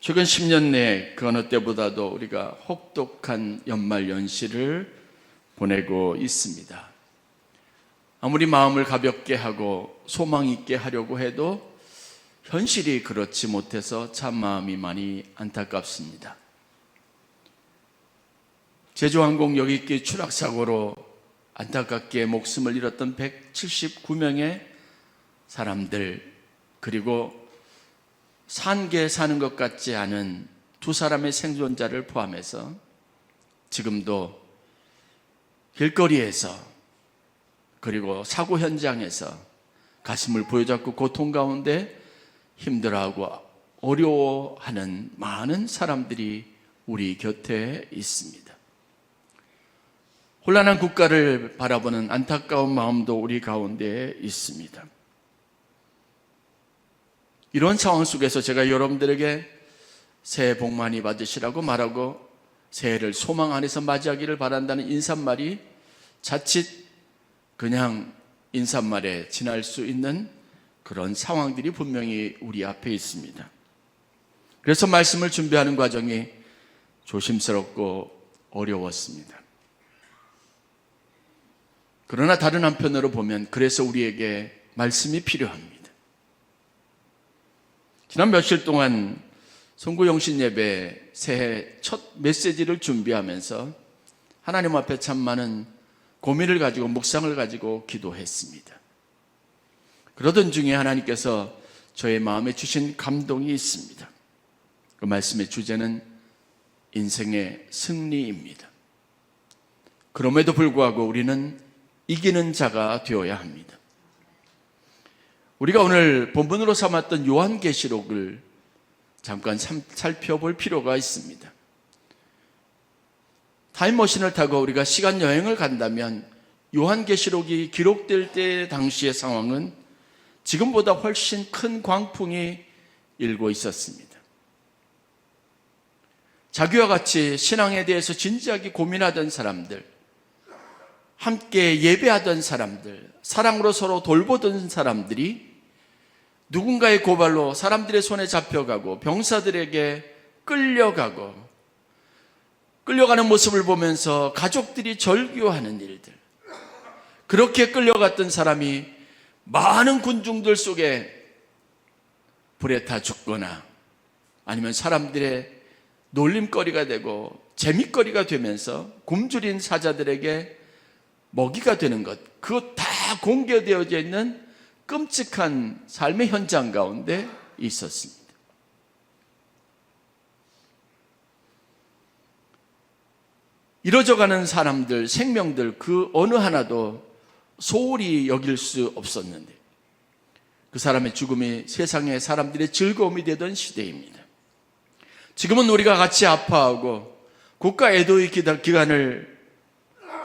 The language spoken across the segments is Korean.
최근 10년 내에 그 어느 때보다도 우리가 혹독한 연말 연시를 보내고 있습니다. 아무리 마음을 가볍게 하고 소망 있게 하려고 해도 현실이 그렇지 못해서 참 마음이 많이 안타깝습니다. 제주항공 여객기 추락사고로 안타깝게 목숨을 잃었던 179명의 사람들, 그리고 산계에 사는 것 같지 않은 두 사람의 생존자를 포함해서 지금도 길거리에서 그리고 사고 현장에서 가슴을 부여잡고 고통 가운데 힘들어하고 어려워하는 많은 사람들이 우리 곁에 있습니다. 혼란한 국가를 바라보는 안타까운 마음도 우리 가운데 있습니다. 이런 상황 속에서 제가 여러분들에게 새해 복 많이 받으시라고 말하고 새해를 소망 안에서 맞이하기를 바란다는 인사말이 자칫 그냥 인사말에 지날 수 있는 그런 상황들이 분명히 우리 앞에 있습니다. 그래서 말씀을 준비하는 과정이 조심스럽고 어려웠습니다. 그러나 다른 한편으로 보면 그래서 우리에게 말씀이 필요합니다. 지난 며칠 동안 송구영신 예배 새해 첫 메시지를 준비하면서 하나님 앞에 참 많은 고민을 가지고 묵상을 가지고 기도했습니다. 그러던 중에 하나님께서 저의 마음에 주신 감동이 있습니다. 그 말씀의 주제는 인생의 승리입니다. 그럼에도 불구하고 우리는 이기는 자가 되어야 합니다. 우리가 오늘 본문으로 삼았던 요한계시록을 잠깐 살펴볼 필요가 있습니다. 타임머신을 타고 우리가 시간 여행을 간다면 요한계시록이 기록될 때 당시의 상황은 지금보다 훨씬 큰 광풍이 일고 있었습니다. 자기와 같이 신앙에 대해서 진지하게 고민하던 사람들, 함께 예배하던 사람들, 사랑으로 서로 돌보던 사람들이 누군가의 고발로 사람들의 손에 잡혀가고 병사들에게 끌려가는 모습을 보면서 가족들이 절규하는 일들, 그렇게 끌려갔던 사람이 많은 군중들 속에 불에 타 죽거나 아니면 사람들의 놀림거리가 되고 재밌거리가 되면서 굶주린 사자들에게 먹이가 되는 것, 그거 다 공개되어져 있는 끔찍한 삶의 현장 가운데 있었습니다. 이뤄져가는 사람들, 생명들 그 어느 하나도 소홀히 여길 수 없었는데 그 사람의 죽음이 세상의 사람들의 즐거움이 되던 시대입니다. 지금은 우리가 같이 아파하고 국가 애도의 기간을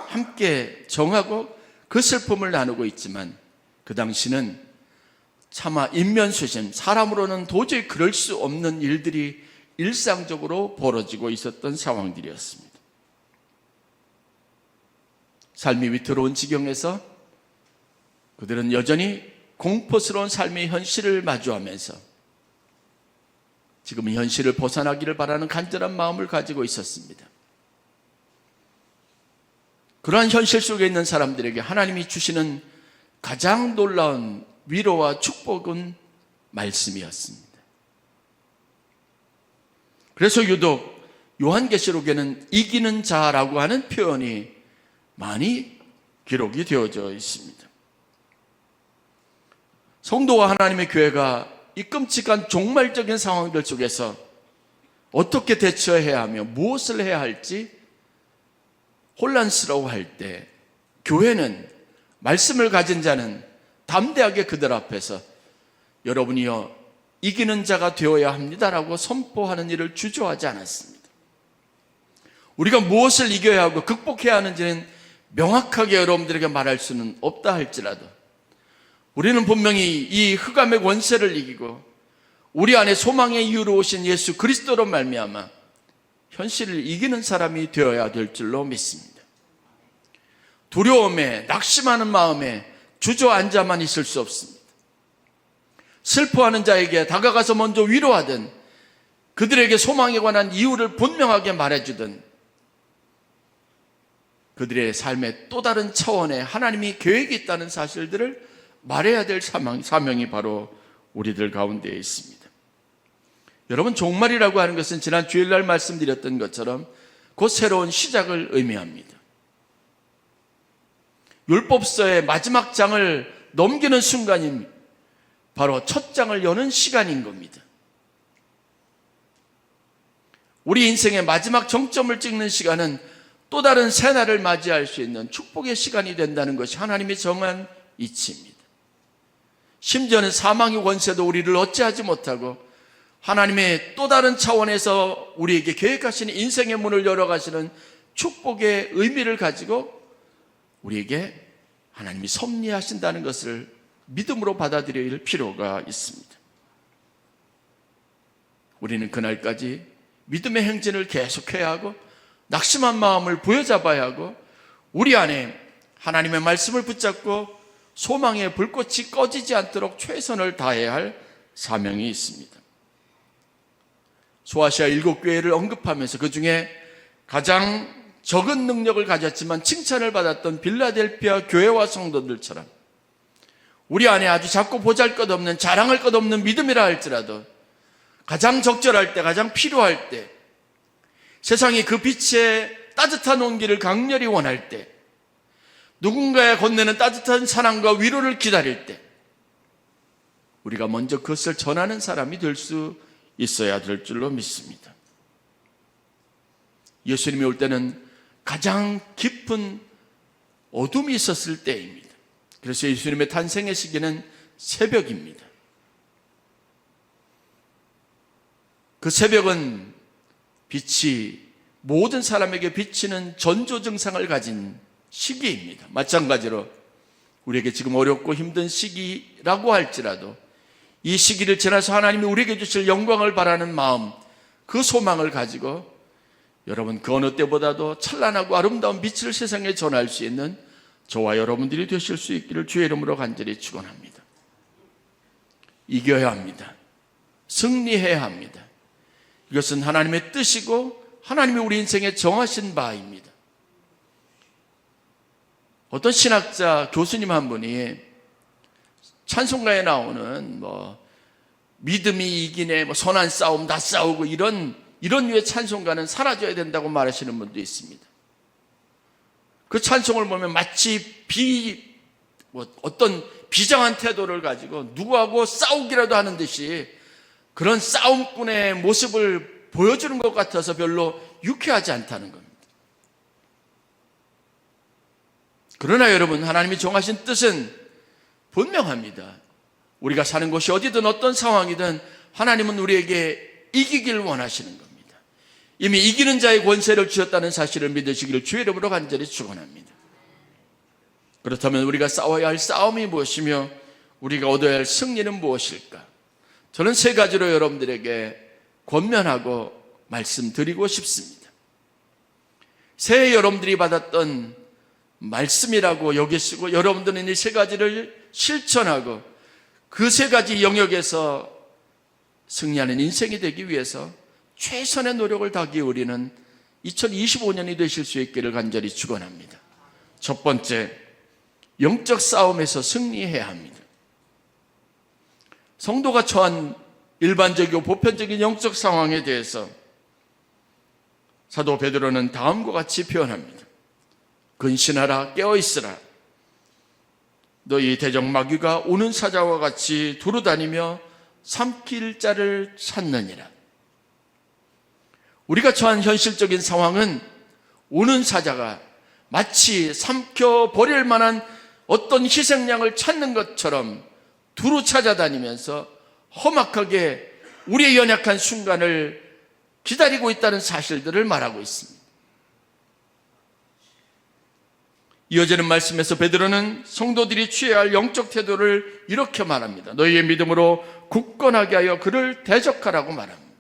함께 정하고 그 슬픔을 나누고 있지만 그 당시는 차마 인면수심, 사람으로는 도저히 그럴 수 없는 일들이 일상적으로 벌어지고 있었던 상황들이었습니다. 삶이 위태로운 지경에서 그들은 여전히 공포스러운 삶의 현실을 마주하면서 지금 현실을 벗어나기를 바라는 간절한 마음을 가지고 있었습니다. 그러한 현실 속에 있는 사람들에게 하나님이 주시는 가장 놀라운 위로와 축복은 말씀이었습니다. 그래서 유독 요한계시록에는 이기는 자라고 하는 표현이 많이 기록이 되어져 있습니다. 성도와 하나님의 교회가 이 끔찍한 종말적인 상황들 속에서 어떻게 대처해야 하며 무엇을 해야 할지 혼란스러워할 때 교회는, 말씀을 가진 자는 담대하게 그들 앞에서 여러분이요 이기는 자가 되어야 합니다라고 선포하는 일을 주저하지 않았습니다. 우리가 무엇을 이겨야 하고 극복해야 하는지는 명확하게 여러분들에게 말할 수는 없다 할지라도 우리는 분명히 이 흑암의 권세를 이기고 우리 안에 소망의 이유로 오신 예수 그리스도로 말미암아 현실을 이기는 사람이 되어야 될 줄로 믿습니다. 두려움에, 낙심하는 마음에 주저앉아만 있을 수 없습니다. 슬퍼하는 자에게 다가가서 먼저 위로하든 그들에게 소망에 관한 이유를 분명하게 말해주던 그들의 삶의 또 다른 차원에 하나님이 계획이 있다는 사실들을 말해야 될 사명이 바로 우리들 가운데에 있습니다. 여러분, 종말이라고 하는 것은 지난 주일날 말씀드렸던 것처럼 곧 새로운 시작을 의미합니다. 율법서의 마지막 장을 넘기는 순간이 바로 첫 장을 여는 시간인 겁니다. 우리 인생의 마지막 정점을 찍는 시간은 또 다른 새날을 맞이할 수 있는 축복의 시간이 된다는 것이 하나님이 정한 이치입니다. 심지어는 사망의 권세도 우리를 어찌하지 못하고 하나님의 또 다른 차원에서 우리에게 계획하시는 인생의 문을 열어가시는 축복의 의미를 가지고 우리에게 하나님이 섭리하신다는 것을 믿음으로 받아들일 필요가 있습니다. 우리는 그날까지 믿음의 행진을 계속해야 하고 낙심한 마음을 부여잡아야 하고 우리 안에 하나님의 말씀을 붙잡고 소망의 불꽃이 꺼지지 않도록 최선을 다해야 할 사명이 있습니다. 소아시아 7교회를 언급하면서 그 중에 가장 적은 능력을 가졌지만 칭찬을 받았던 빌라델피아 교회와 성도들처럼 우리 안에 아주 작고 보잘것없는 자랑할 것 없는 믿음이라 할지라도 가장 적절할 때, 가장 필요할 때, 세상이 그 빛의 따뜻한 온기를 강렬히 원할 때, 누군가에 건네는 따뜻한 사랑과 위로를 기다릴 때 우리가 먼저 그것을 전하는 사람이 될 수 있어야 될 줄로 믿습니다. 예수님이 올 때는 가장 깊은 어둠이 있었을 때입니다. 그래서 예수님의 탄생의 시기는 새벽입니다. 그 새벽은 빛이 모든 사람에게 비치는 전조 증상을 가진 시기입니다. 마찬가지로 우리에게 지금 어렵고 힘든 시기라고 할지라도 이 시기를 지나서 하나님이 우리에게 주실 영광을 바라는 마음, 그 소망을 가지고 여러분 그 어느 때보다도 찬란하고 아름다운 빛을 세상에 전할 수 있는 저와 여러분들이 되실 수 있기를 주의 이름으로 간절히 축원합니다. 이겨야 합니다. 승리해야 합니다. 이것은 하나님의 뜻이고 하나님이 우리 인생에 정하신 바입니다. 어떤 신학자 교수님 한 분이 찬송가에 나오는 믿음이 이기네, 선한 싸움 다 싸우고 이런 류의 찬송가는 사라져야 된다고 말하시는 분도 있습니다. 그 찬송을 보면 마치 어떤 비장한 태도를 가지고 누구하고 싸우기라도 하는 듯이 그런 싸움꾼의 모습을 보여주는 것 같아서 별로 유쾌하지 않다는 겁니다. 그러나 여러분, 하나님이 정하신 뜻은 분명합니다. 우리가 사는 곳이 어디든 어떤 상황이든 하나님은 우리에게 이기길 원하시는 겁니다. 이미 이기는 자의 권세를 주셨다는 사실을 믿으시기를 주의 이름으로 간절히 축원합니다. 그렇다면 우리가 싸워야 할 싸움이 무엇이며 우리가 얻어야 할 승리는 무엇일까? 저는 3가지로 여러분들에게 권면하고 말씀드리고 싶습니다. 새해 여러분들이 받았던 말씀이라고 여기시고 여러분들은 이 3가지를 실천하고 그 3가지 영역에서 승리하는 인생이 되기 위해서 최선의 노력을 다 기울이는 2025년이 되실 수 있기를 간절히 축원합니다. 첫 번째, 영적 싸움에서 승리해야 합니다. 성도가 처한 일반적이고 보편적인 영적 상황에 대해서 사도 베드로는 다음과 같이 표현합니다. 근신하라, 깨어있으라. 너희 대적 마귀가 오는 사자와 같이 두루다니며 삼킬 자를 찾느니라. 우리가 처한 현실적인 상황은 오는 사자가 마치 삼켜버릴 만한 어떤 희생양을 찾는 것처럼 두루 찾아다니면서 험악하게 우리의 연약한 순간을 기다리고 있다는 사실들을 말하고 있습니다. 이어지는 말씀에서 베드로는 성도들이 취해야 할 영적 태도를 이렇게 말합니다. 너희의 믿음으로 굳건하게 하여 그를 대적하라고 말합니다.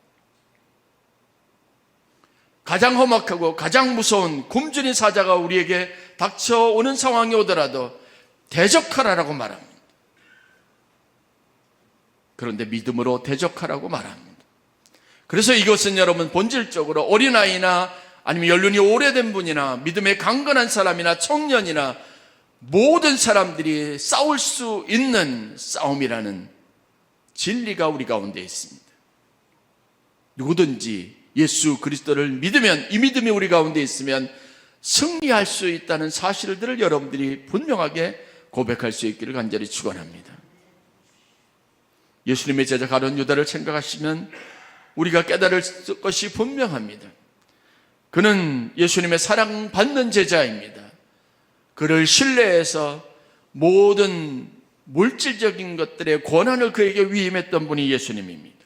가장 험악하고 가장 무서운 굶주린 사자가 우리에게 닥쳐오는 상황이 오더라도 대적하라고 말합니다. 그런데 믿음으로 대적하라고 말합니다. 그래서 이것은 여러분 본질적으로 어린아이나 아니면 연륜이 오래된 분이나 믿음에 강건한 사람이나 청년이나 모든 사람들이 싸울 수 있는 싸움이라는 진리가 우리 가운데 있습니다. 누구든지 예수 그리스도를 믿으면, 이 믿음이 우리 가운데 있으면 승리할 수 있다는 사실들을 여러분들이 분명하게 고백할 수 있기를 간절히 축원합니다. 예수님의 제자 가룟 유다를 생각하시면 우리가 깨달을 것이 분명합니다. 그는 예수님의 사랑받는 제자입니다. 그를 신뢰해서 모든 물질적인 것들의 권한을 그에게 위임했던 분이 예수님입니다.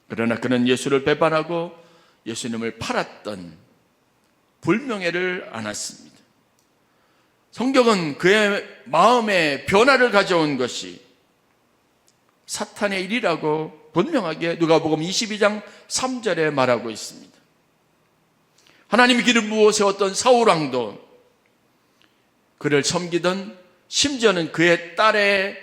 그러나 그는 예수를 배반하고 예수님을 팔았던 불명예를 안았습니다. 성경은 그의 마음에 변화를 가져온 것이 사탄의 일이라고 분명하게 누가복음 22장 3절에 말하고 있습니다. 하나님이 기름 부어 세웠던 사울왕도 그를 섬기던, 심지어는 그의 딸의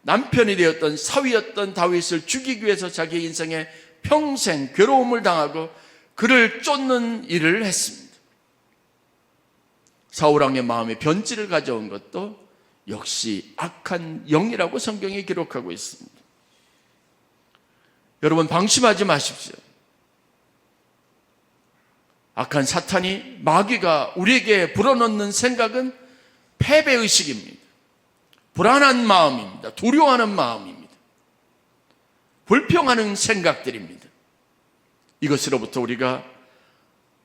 남편이 되었던 사위였던 다윗을 죽이기 위해서 자기 인생에 평생 괴로움을 당하고 그를 쫓는 일을 했습니다. 사울왕의 마음에 변질을 가져온 것도 역시 악한 영이라고 성경이 기록하고 있습니다. 여러분, 방심하지 마십시오. 악한 사탄이, 마귀가 우리에게 불어넣는 생각은 패배의식입니다. 불안한 마음입니다. 두려워하는 마음입니다. 불평하는 생각들입니다. 이것으로부터 우리가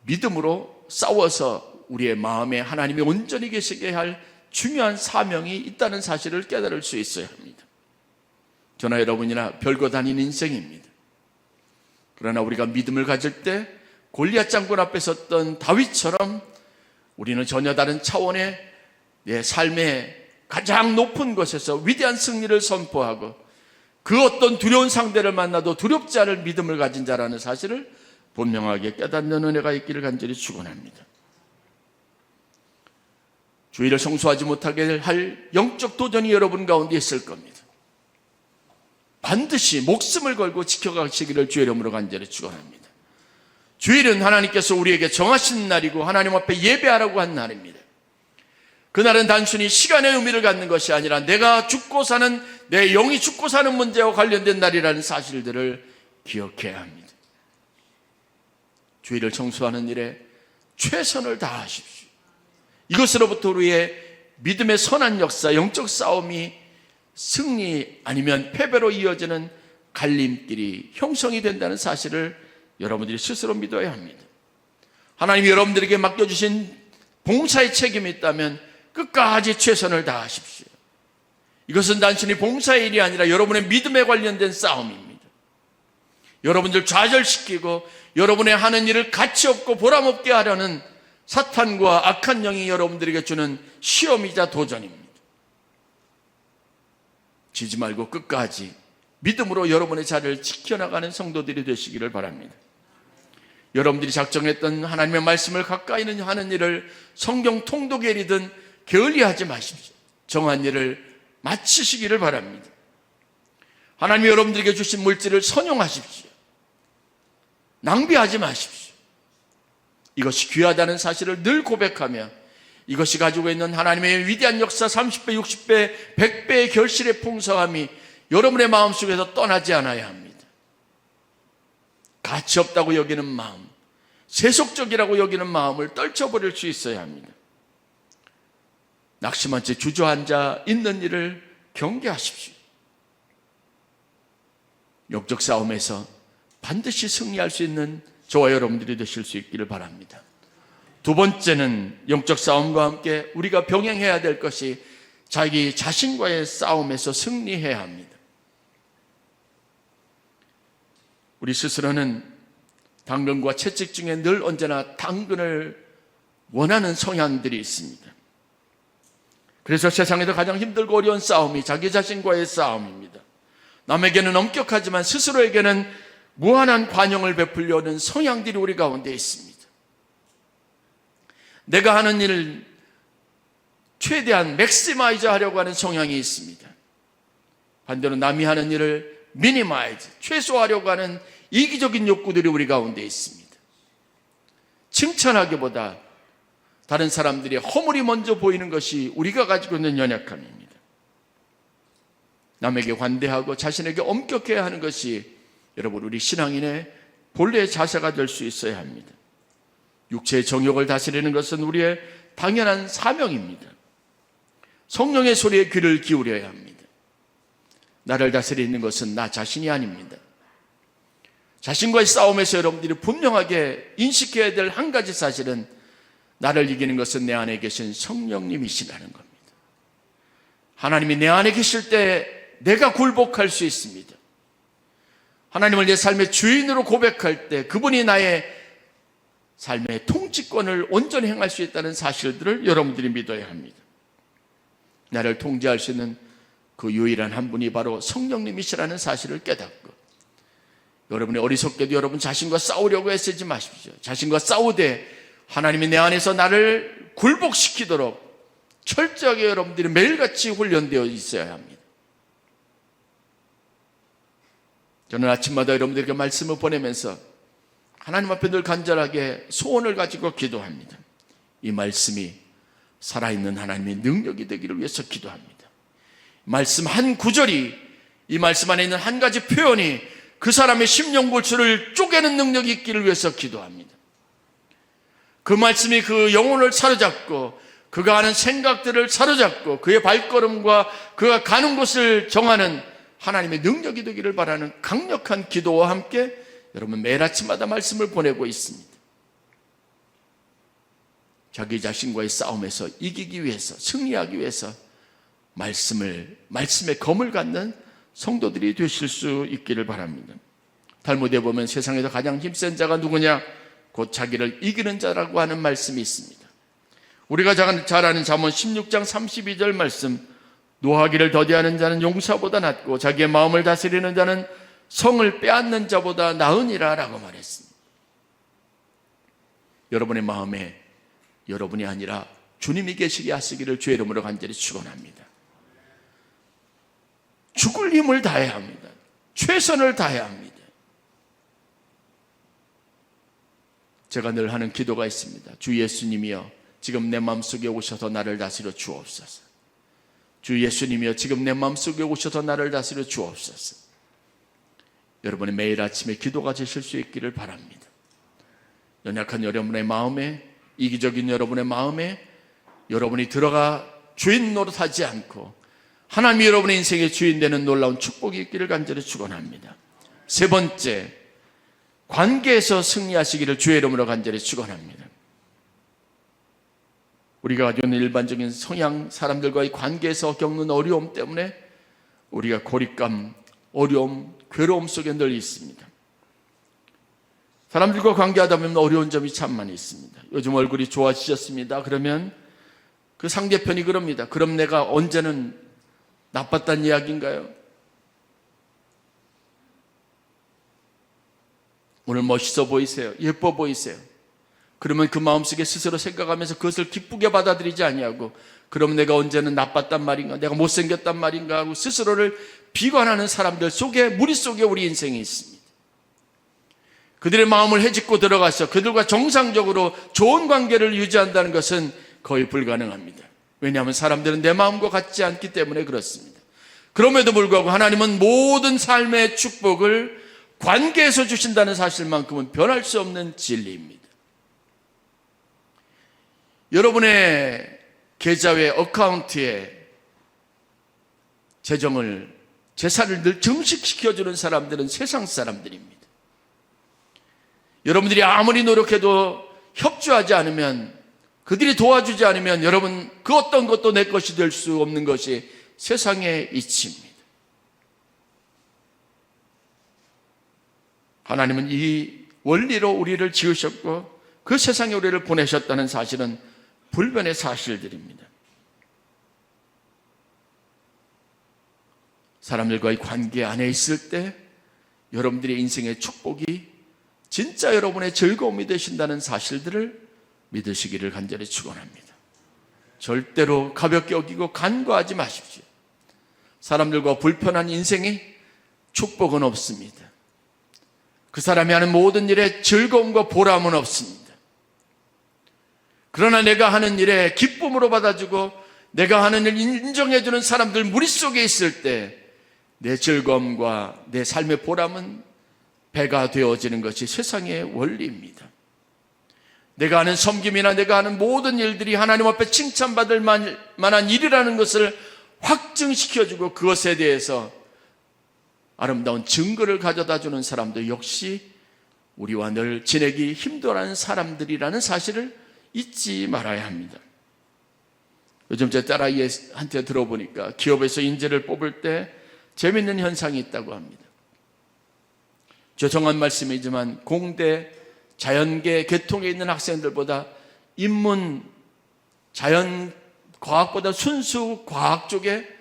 믿음으로 싸워서 우리의 마음에 하나님이 온전히 계시게 할 중요한 사명이 있다는 사실을 깨달을 수 있어야 합니다. 저나 여러분이나 별거 아닌 인생입니다. 그러나 우리가 믿음을 가질 때 골리앗 장군 앞에 섰던 다윗처럼 우리는 전혀 다른 차원의 내 삶의 가장 높은 곳에서 위대한 승리를 선포하고 그 어떤 두려운 상대를 만나도 두렵지 않을 믿음을 가진 자라는 사실을 분명하게 깨닫는 은혜가 있기를 간절히 축원합니다. 주의를 성수하지 못하게 할 영적 도전이 여러분 가운데 있을 겁니다. 반드시 목숨을 걸고 지켜가시기를 주의 이름으로 간절히 축원합니다. 주일은 하나님께서 우리에게 정하신 날이고 하나님 앞에 예배하라고 한 날입니다. 그날은 단순히 시간의 의미를 갖는 것이 아니라 내가 죽고 사는, 내 영이 죽고 사는 문제와 관련된 날이라는 사실들을 기억해야 합니다. 주일을 청소하는 일에 최선을 다하십시오. 이것으로부터 우리의 믿음의 선한 역사, 영적 싸움이 승리 아니면 패배로 이어지는 갈림길이 형성이 된다는 사실을 여러분들이 스스로 믿어야 합니다. 하나님이 여러분들에게 맡겨주신 봉사의 책임이 있다면 끝까지 최선을 다하십시오. 이것은 단순히 봉사의 일이 아니라 여러분의 믿음에 관련된 싸움입니다. 여러분들 좌절시키고 여러분의 하는 일을 가치없고 보람없게 하려는 사탄과 악한 영이 여러분들에게 주는 시험이자 도전입니다. 지지 말고 끝까지 믿음으로 여러분의 자리를 지켜나가는 성도들이 되시기를 바랍니다. 여러분들이 작정했던 하나님의 말씀을 가까이 하는 일을 성경 통독의 일이든 게을리하지 마십시오. 정한 일을 마치시기를 바랍니다. 하나님이 여러분들에게 주신 물질을 선용하십시오. 낭비하지 마십시오. 이것이 귀하다는 사실을 늘 고백하며 이것이 가지고 있는 하나님의 위대한 역사 30배, 60배, 100배의 결실의 풍성함이 여러분의 마음속에서 떠나지 않아야 합니다. 가치 없다고 여기는 마음, 세속적이라고 여기는 마음을 떨쳐버릴 수 있어야 합니다. 낙심한 채 주저앉아 있는 일을 경계하십시오. 영적 싸움에서 반드시 승리할 수 있는 저와 여러분들이 되실 수 있기를 바랍니다. 두 번째는 영적 싸움과 함께 우리가 병행해야 될 것이 자기 자신과의 싸움에서 승리해야 합니다. 우리 스스로는 당근과 채찍 중에 늘 언제나 당근을 원하는 성향들이 있습니다. 그래서 세상에서 가장 힘들고 어려운 싸움이 자기 자신과의 싸움입니다. 남에게는 엄격하지만 스스로에게는 무한한 관용을 베풀려는 성향들이 우리 가운데 있습니다. 내가 하는 일을 최대한 맥시마이즈 하려고 하는 성향이 있습니다. 반대로 남이 하는 일을 미니마이즈, 최소화하려고 하는 이기적인 욕구들이 우리 가운데 있습니다. 칭찬하기보다 다른 사람들이 허물이 먼저 보이는 것이 우리가 가지고 있는 연약함입니다. 남에게 관대하고 자신에게 엄격해야 하는 것이 여러분 우리 신앙인의 본래의 자세가 될 수 있어야 합니다. 육체의 정욕을 다스리는 것은 우리의 당연한 사명입니다. 성령의 소리에 귀를 기울여야 합니다. 나를 다스리는 것은 나 자신이 아닙니다. 자신과의 싸움에서 여러분들이 분명하게 인식해야 될 한 가지 사실은 나를 이기는 것은 내 안에 계신 성령님이시라는 겁니다. 하나님이 내 안에 계실 때 내가 굴복할 수 있습니다. 하나님을 내 삶의 주인으로 고백할 때 그분이 나의 삶의 통치권을 온전히 행할 수 있다는 사실들을 여러분들이 믿어야 합니다. 나를 통제할 수 있는 그 유일한 한 분이 바로 성령님이시라는 사실을 깨닫고, 여러분이 어리석게도 여러분 자신과 싸우려고 애쓰지 마십시오. 자신과 싸우되 하나님이 내 안에서 나를 굴복시키도록 철저하게 여러분들이 매일같이 훈련되어 있어야 합니다. 저는 아침마다 여러분들에게 말씀을 보내면서 하나님 앞에 늘 간절하게 소원을 가지고 기도합니다. 이 말씀이 살아있는 하나님의 능력이 되기를 위해서 기도합니다. 말씀 한 구절이, 이 말씀 안에 있는 한 가지 표현이 그 사람의 심령골수를 쪼개는 능력이 있기를 위해서 기도합니다. 그 말씀이 그 영혼을 사로잡고 그가 하는 생각들을 사로잡고 그의 발걸음과 그가 가는 곳을 정하는 하나님의 능력이 되기를 바라는 강력한 기도와 함께 여러분 매일 아침마다 말씀을 보내고 있습니다. 자기 자신과의 싸움에서 이기기 위해서, 승리하기 위해서 말씀의 검을 갖는 성도들이 되실 수 있기를 바랍니다. 탈무드에 보면 세상에서 가장 힘센 자가 누구냐? 곧 자기를 이기는 자라고 하는 말씀이 있습니다. 우리가 잘 아는 잠언 16장 32절 말씀, 노하기를 더디하는 자는 용사보다 낫고 자기의 마음을 다스리는 자는 성을 빼앗는 자보다 나으니라 라고 말했습니다. 여러분의 마음에 여러분이 아니라 주님이 계시게 하시기를 주의 이름으로 간절히 축원합니다. 죽을 힘을 다해야 합니다. 최선을 다해야 합니다. 제가 늘 하는 기도가 있습니다. 주 예수님이여 지금 내 마음속에 오셔서 나를 다스려 주옵소서. 주 예수님이여 지금 내 마음속에 오셔서 나를 다스려 주옵소서. 여러분의 매일 아침에 기도가 되실 수 있기를 바랍니다. 연약한 여러분의 마음에, 이기적인 여러분의 마음에 여러분이 들어가 주인 노릇하지 않고 하나님이 여러분의 인생의 주인 되는 놀라운 축복이 있기를 간절히 축원합니다. 세 번째, 관계에서 승리하시기를 주의 이름으로 간절히 축원합니다. 우리가 가지고 있는 일반적인 성향 사람들과의 관계에서 겪는 어려움 때문에 우리가 고립감, 어려움, 괴로움 속에 늘 있습니다. 사람들과 관계하다 보면 어려운 점이 참 많이 있습니다. 요즘 얼굴이 좋아지셨습니다. 그러면 그 상대편이 그럽니다. 그럼 내가 언제는 나빴다는 이야기인가요? 오늘 멋있어 보이세요? 예뻐 보이세요? 그러면 그 마음속에 스스로 생각하면서 그것을 기쁘게 받아들이지 아니하고, 그럼 내가 언제는 나빴단 말인가? 내가 못생겼단 말인가? 하고 스스로를 비관하는 사람들 속에, 무리 속에 우리 인생이 있습니다. 그들의 마음을 헤집고 들어가서 그들과 정상적으로 좋은 관계를 유지한다는 것은 거의 불가능합니다. 왜냐하면 사람들은 내 마음과 같지 않기 때문에 그렇습니다. 그럼에도 불구하고 하나님은 모든 삶의 축복을 관계에서 주신다는 사실만큼은 변할 수 없는 진리입니다. 여러분의 계좌의 어카운트에 재산을 늘 증식시켜주는 사람들은 세상 사람들입니다. 여러분들이 아무리 노력해도 협조하지 않으면, 그들이 도와주지 않으면 여러분 그 어떤 것도 내 것이 될 수 없는 것이 세상의 이치입니다. 하나님은 이 원리로 우리를 지으셨고 그 세상에 우리를 보내셨다는 사실은 불변의 사실들입니다. 사람들과의 관계 안에 있을 때 여러분들의 인생의 축복이 진짜 여러분의 즐거움이 되신다는 사실들을 믿으시기를 간절히 축원합니다. 절대로 가볍게 여기고 간과하지 마십시오. 사람들과 불편한 인생에 축복은 없습니다. 그 사람이 하는 모든 일에 즐거움과 보람은 없습니다. 그러나 내가 하는 일에 기쁨으로 받아주고 내가 하는 일 인정해주는 사람들 무리 속에 있을 때 내 즐거움과 내 삶의 보람은 배가 되어지는 것이 세상의 원리입니다. 내가 하는 섬김이나 내가 하는 모든 일들이 하나님 앞에 칭찬받을 만한 일이라는 것을 확증시켜주고 그것에 대해서 아름다운 증거를 가져다주는 사람도 역시 우리와 늘 지내기 힘들어하는 사람들이라는 사실을 잊지 말아야 합니다. 요즘 제 딸아이한테 들어보니까 기업에서 인재를 뽑을 때 재밌는 현상이 있다고 합니다. 죄송한 말씀이지만 공대 자연계 계통에 있는 학생들보다 인문 자연과학보다 순수 과학 쪽에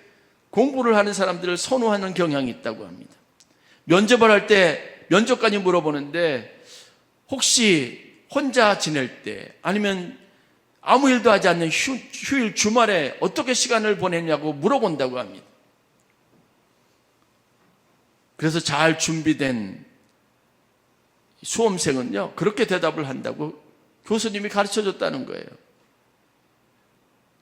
공부를 하는 사람들을 선호하는 경향이 있다고 합니다. 면접을 할 때 면접관이 물어보는데 혹시 혼자 지낼 때 아니면 아무 일도 하지 않는 휴일 주말에 어떻게 시간을 보냈냐고 물어본다고 합니다. 그래서 잘 준비된 수험생은요 그렇게 대답을 한다고 교수님이 가르쳐줬다는 거예요.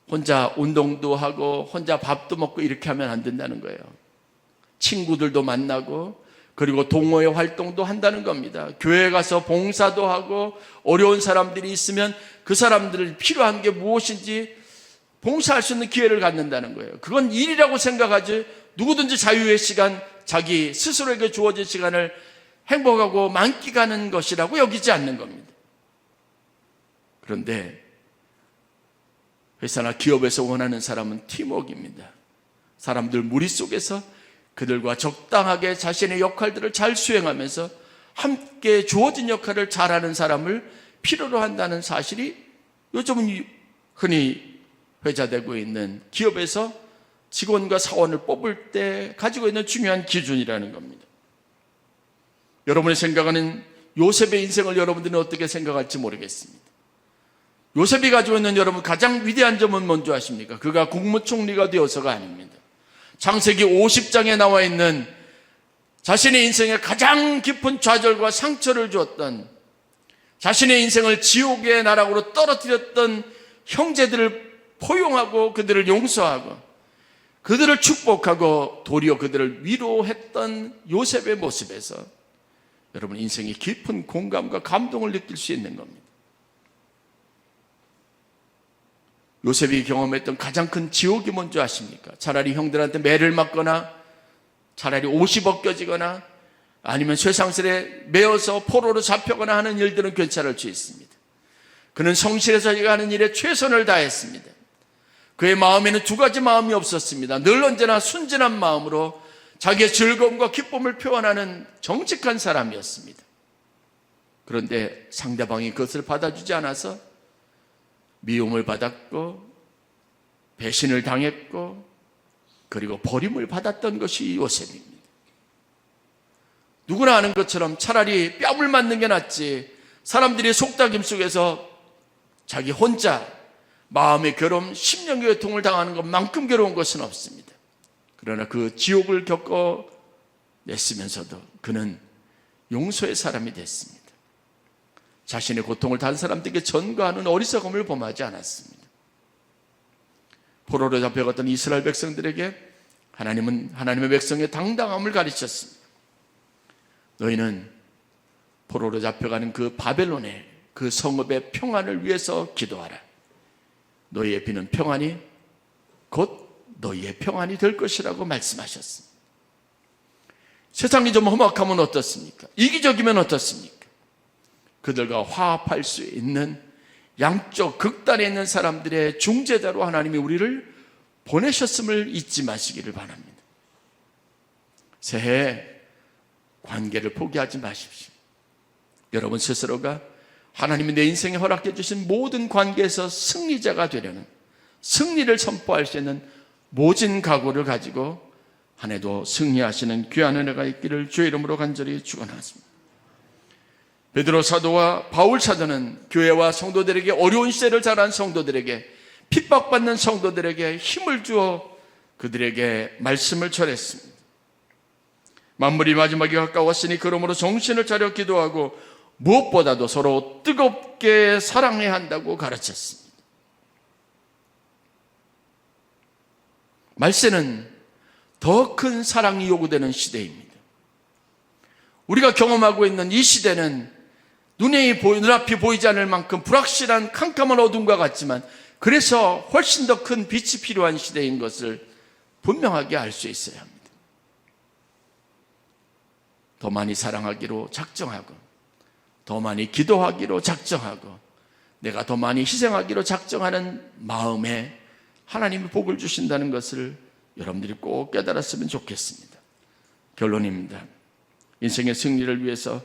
혼자 운동도 하고 혼자 밥도 먹고 이렇게 하면 안 된다는 거예요. 친구들도 만나고 그리고 동호회 활동도 한다는 겁니다. 교회 가서 봉사도 하고 어려운 사람들이 있으면 그 사람들을 필요한 게 무엇인지 봉사할 수 있는 기회를 갖는다는 거예요. 그건 일이라고 생각하지 누구든지 자유의 시간, 자기 스스로에게 주어진 시간을 행복하고 만끽하는 것이라고 여기지 않는 겁니다. 그런데 회사나 기업에서 원하는 사람은 팀워크입니다. 사람들 무리 속에서 그들과 적당하게 자신의 역할들을 잘 수행하면서 함께 주어진 역할을 잘하는 사람을 필요로 한다는 사실이 요즘은 흔히 회자되고 있는 기업에서 직원과 사원을 뽑을 때 가지고 있는 중요한 기준이라는 겁니다. 여러분이 생각하는 요셉의 인생을 여러분들은 어떻게 생각할지 모르겠습니다. 요셉이 가지고 있는 여러분 가장 위대한 점은 뭔지 아십니까? 그가 국무총리가 되어서가 아닙니다. 창세기 50장에 나와 있는 자신의 인생에 가장 깊은 좌절과 상처를 주었던 자신의 인생을 지옥의 나락으로 떨어뜨렸던 형제들을 포용하고 그들을 용서하고 그들을 축복하고 도리어 그들을 위로했던 요셉의 모습에서 여러분 인생의 깊은 공감과 감동을 느낄 수 있는 겁니다. 요셉이 경험했던 가장 큰 지옥이 뭔지 아십니까? 차라리 형들한테 매를 맞거나 차라리 옷이 벗겨지거나 아니면 쇠상슬에 매어서 포로로 잡혀거나 하는 일들은 괜찮을 수 있습니다. 그는 성실해서 하는 일에 최선을 다했습니다. 그의 마음에는 두 가지 마음이 없었습니다. 늘 언제나 순진한 마음으로 자기의 즐거움과 기쁨을 표현하는 정직한 사람이었습니다. 그런데 상대방이 그것을 받아주지 않아서 미움을 받았고 배신을 당했고 그리고 버림을 받았던 것이 요셉입니다. 누구나 아는 것처럼 차라리 뺨을 맞는 게 낫지 사람들이 속닥임 속에서 자기 혼자 마음의 괴로움, 심령의 고통을 당하는 것만큼 괴로운 것은 없습니다. 그러나 그 지옥을 겪어냈으면서도 그는 용서의 사람이 됐습니다. 자신의 고통을 다른 사람들에게 전가하는 어리석음을 범하지 않았습니다. 포로로 잡혀갔던 이스라엘 백성들에게 하나님은 하나님의 백성의 당당함을 가르쳤습니다. 너희는 포로로 잡혀가는 그 바벨론의 그 성읍의 평안을 위해서 기도하라. 너희의 비는 평안이 곧 너희의 평안이 될 것이라고 말씀하셨습니다. 세상이 좀 험악하면 어떻습니까? 이기적이면 어떻습니까? 그들과 화합할 수 있는 양쪽 극단에 있는 사람들의 중재자로 하나님이 우리를 보내셨음을 잊지 마시기를 바랍니다. 새해 관계를 포기하지 마십시오. 여러분 스스로가 하나님이 내 인생에 허락해 주신 모든 관계에서 승리자가 되려는 승리를 선포할 수 있는 모진 각오를 가지고 한 해도 승리하시는 귀한 은혜가 있기를 주의 이름으로 간절히 축원하십니다. 베드로 사도와 바울 사도는 교회와 성도들에게 어려운 시대를 자란 성도들에게 핍박받는 성도들에게 힘을 주어 그들에게 말씀을 전했습니다. 만물이 마지막에 가까웠으니 그러므로 정신을 차려 기도하고 무엇보다도 서로 뜨겁게 사랑해야 한다고 가르쳤습니다. 말세는 더 큰 사랑이 요구되는 시대입니다. 우리가 경험하고 있는 이 시대는 눈앞이 보이지 않을 만큼 불확실한 캄캄한 어둠과 같지만 그래서 훨씬 더 큰 빛이 필요한 시대인 것을 분명하게 알 수 있어야 합니다. 더 많이 사랑하기로 작정하고 더 많이 기도하기로 작정하고 내가 더 많이 희생하기로 작정하는 마음에 하나님이 복을 주신다는 것을 여러분들이 꼭 깨달았으면 좋겠습니다. 결론입니다. 인생의 승리를 위해서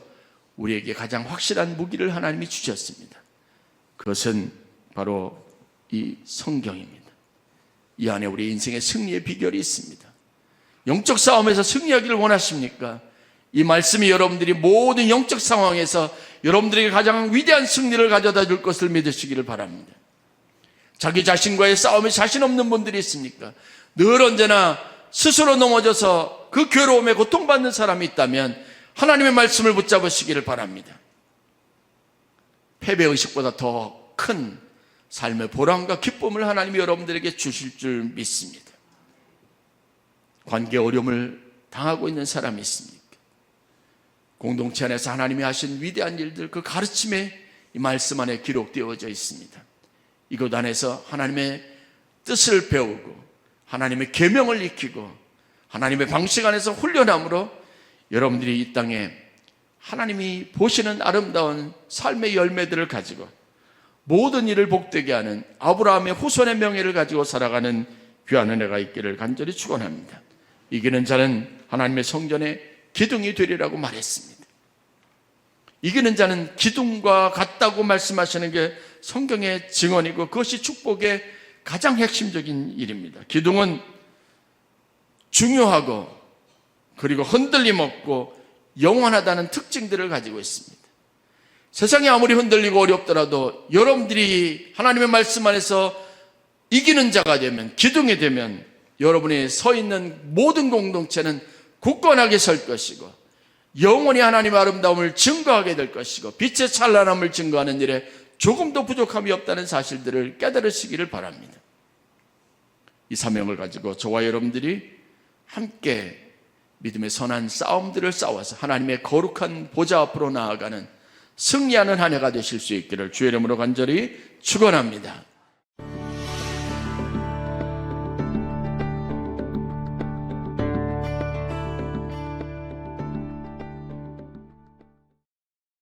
우리에게 가장 확실한 무기를 하나님이 주셨습니다. 그것은 바로 이 성경입니다. 이 안에 우리 인생의 승리의 비결이 있습니다. 영적 싸움에서 승리하기를 원하십니까? 이 말씀이 여러분들이 모든 영적 상황에서 여러분들에게 가장 위대한 승리를 가져다 줄 것을 믿으시기를 바랍니다. 자기 자신과의 싸움에 자신 없는 분들이 있습니까? 늘 언제나 스스로 넘어져서 그 괴로움에 고통받는 사람이 있다면 하나님의 말씀을 붙잡으시기를 바랍니다. 패배의식보다 더 큰 삶의 보람과 기쁨을 하나님이 여러분들에게 주실 줄 믿습니다. 관계 어려움을 당하고 있는 사람이 있습니까? 공동체 안에서 하나님이 하신 위대한 일들, 그 가르침에 이 말씀 안에 기록되어져 있습니다. 이곳 안에서 하나님의 뜻을 배우고 하나님의 계명을 익히고 하나님의 방식 안에서 훈련함으로 여러분들이 이 땅에 하나님이 보시는 아름다운 삶의 열매들을 가지고 모든 일을 복되게 하는 아브라함의 후손의 명예를 가지고 살아가는 귀한 은혜가 있기를 간절히 축원합니다. 이기는 자는 하나님의 성전의 기둥이 되리라고 말했습니다. 이기는 자는 기둥과 같다고 말씀하시는 게 성경의 증언이고 그것이 축복의 가장 핵심적인 일입니다. 기둥은 중요하고 그리고 흔들림 없고 영원하다는 특징들을 가지고 있습니다. 세상이 아무리 흔들리고 어렵더라도 여러분들이 하나님의 말씀 안에서 이기는 자가 되면, 기둥이 되면 여러분이 서 있는 모든 공동체는 굳건하게 설 것이고 영원히 하나님의 아름다움을 증거하게 될 것이고 빛의 찬란함을 증거하는 일에 조금도 부족함이 없다는 사실들을 깨달으시기를 바랍니다. 이 사명을 가지고 저와 여러분들이 함께 믿음의 선한 싸움들을 싸워서 하나님의 거룩한 보좌 앞으로 나아가는 승리하는 한 해가 되실 수 있기를 주의 이름으로 간절히 축원합니다.